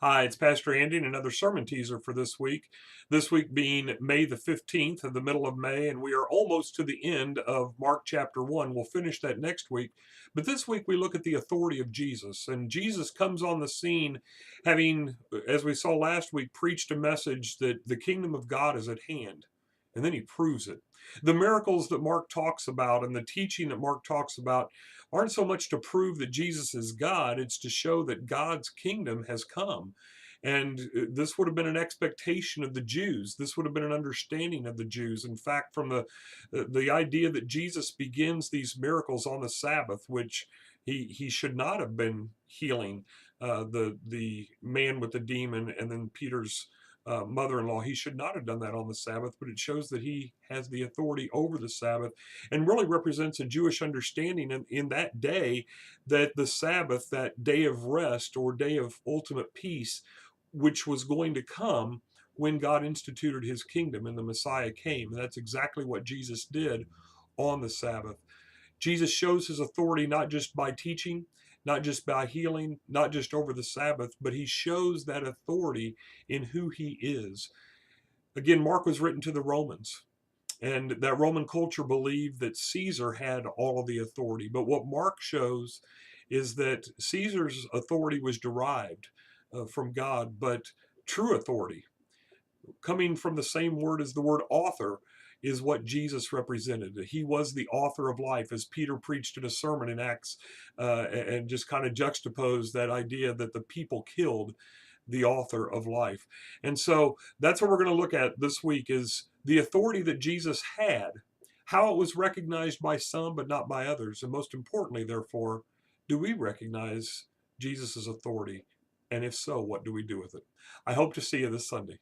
Hi, it's Pastor Andy and another sermon teaser for this week. This week being May the 15th, in the middle of May, and we are almost to the end of Mark chapter 1. We'll finish that next week. But this week we look at the authority of Jesus. And Jesus comes on the scene having, as we saw last week, preached a message that the kingdom of God is at hand. And then he proves it. The miracles that Mark talks about and the teaching that Mark talks about aren't so much to prove that Jesus is God, it's to show that God's kingdom has come. And this would have been an expectation of the Jews. This would have been an understanding of the Jews. In fact, from the idea that Jesus begins these miracles on the Sabbath, which he should not have been healing the man with the demon and then Peter's mother-in-law. He should not have done that on the Sabbath, but it shows that he has the authority over the Sabbath and really represents a Jewish understanding in that day that the Sabbath, that day of rest or day of ultimate peace, which was going to come when God instituted his kingdom and the Messiah came. And that's exactly what Jesus did on the Sabbath. Jesus shows his authority not just by teaching, not just by healing, not just over the Sabbath, but he shows that authority in who he is. Again, Mark was written to the Romans, and that Roman culture believed that Caesar had all of the authority. But what Mark shows is that Caesar's authority was derived from God, but true authority, coming from the same word as the word author, is what Jesus represented. He was the author of life, as Peter preached in a sermon in Acts, and just kind of juxtaposed that idea that the people killed the author of life. And so that's what we're going to look at this week is the authority that Jesus had, how it was recognized by some but not by others, and most importantly, therefore, do we recognize Jesus' authority? And if so, what do we do with it? I hope to see you this Sunday.